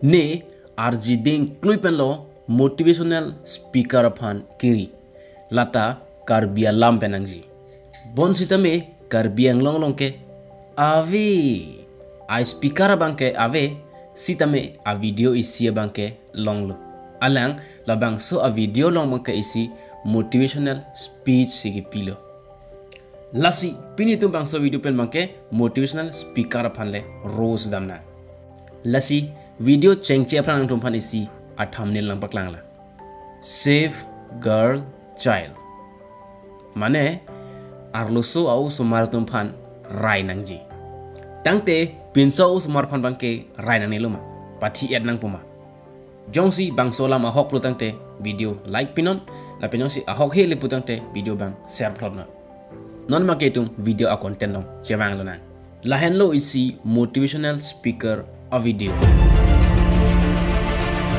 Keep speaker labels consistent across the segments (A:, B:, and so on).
A: Ne RG ding kluipen lo motivational speaker aphan kiri lata karbia lam penangji bon sitame karbiang long long ke ave I speaker bangke ave sitame a video isi bangke long lo alang labang so a video long bangke isi motivational speech sigi pilo lasi pini tum bang so video pen bangke motivational speaker aphan le rose damna lasi video chengche aphan tum phan isi a thumbnail lang paklang la save girl child mane arloso au sumar tum phan rai nangji tangte pinso au sumar phan bangke rai nang niluma pati ed nang puma jongsi bang sola ma hok lu tangte video like pinon la pinon si a hok he le putangte video bang share plot na non ma ketum video a content no chewang lo na la hen lo isi motivational speaker a video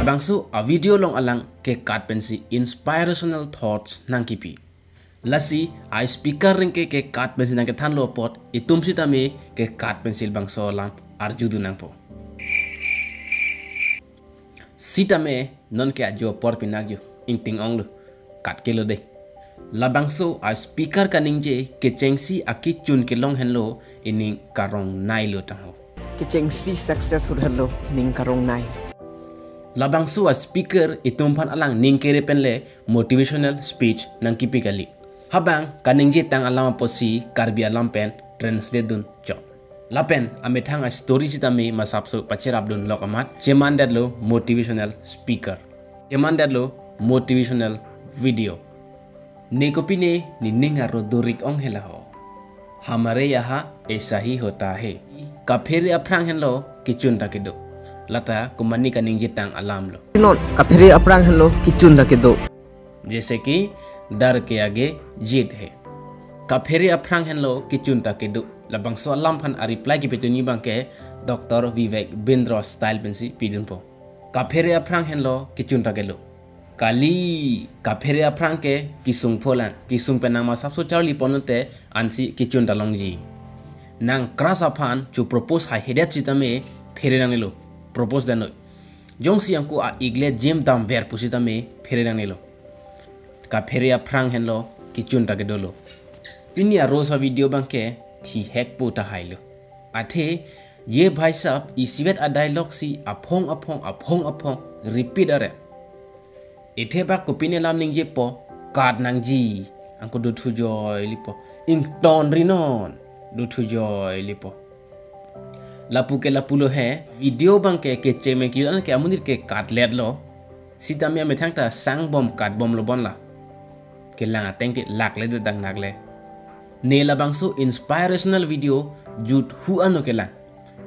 A: abang so a video long alang ke kat pensi inspirational thoughts nang kipi lasi a speaker ring ke kat pensi nang ke than lo pot itum sitame ke kat pensil bang so lam arjudu nang po sitame non ke ajo por pinagyo ingting ong lo kat ke lo de labang so a speaker kaningje ke chengsi aki chun ke long hen lo ining karong nai lo tang ho
B: ke chengsi successful hello ning karong nai
A: labang so a speaker itum phan alang ning kere penle motivational speech nang kipikali habang kaningje tang alama posi karbi alam pen translate dun chop lapen amethang a story sitame masapso pachirap dun lokamat jeman dadlo motivational speaker jeman dadlo motivational video नेकोपिने निन्निंगा रोदोरिक ओंग हेला हो हमारे यहाँ ऐसा ही होता है काफेरे अफ्रांग हेलो किचुन तक दो लता कुमानी का निंजे टांग अलाम लो
B: नोट काफेरे अफ्रांग हेलो किचुन तक दो
A: जैसे कि डर के आगे जीत है काफेरे अफ्रांग हेलो किचुन तक दो लबंग सो अलाम फन आ रिप्लाई की पेटुनी बांके डॉक्टर विवेक बिंद्रो स्टाइल पेंसी पीजन पो काफेरे अफ्रांग हेलो किचुन तक लो kali kaphere aprang ke kisung pholan kisung penama sabso charli ponte ansi kichun dalongji nang krasa phan chu propose ha hedet chitame phere nangelo propose danoi jongsi angku a igle jem dam ver pusitame phere nangelo kaphere aprang henlo kichun ta gedolo pini a rosa video banke thi hack po ta hailo athe ye bhai sab isibet a dialogue si aphong repeat are ithe ba kopine lam ning je po kad nang ji angko du thu joy lipo ing ton rinon du thu joy lipo lapu ke lapulo he video bang ke cheme ki an ke amunir ke kad let lo sitamya me thang ta sang bom kad bom lo bon la ke la teng ti lak le dang nak le ne la bang so inspirational video jut hu ano ke la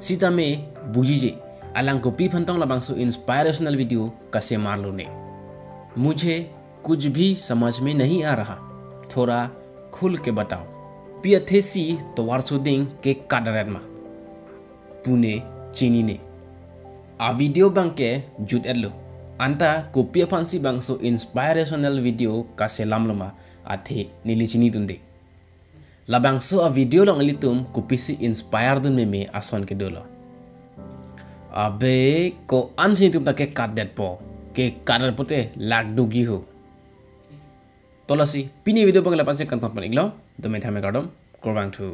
A: sitame buji je alang ko pi phantong la bang so inspirational video ka se mar lo ne मुझे कुछ भी समझ में नहीं आ रहा थोड़ा खुल के बताओ पियथेसी तो वारसुदिंग के काडरेमा पुणे चीनी ने आ वीडियो बंके जुट एलो अंता कोपिया फांसी बंगसो इंस्पायरेशनल वीडियो का सेलाम लमा आथे नीलिचिनी तुंदे लाबंगसो आ वीडियो लंगली तुम कोपिसी इंस्पायर दुन में आसन के दोलो अबे को अनसी तुम तक के काट देत पो के काडर पोते लाग दुगी हो तोलसी पिनी वीडियो बंगला पासे कंटोन पनिगलो दमे थामे गाडम कोरबांग थु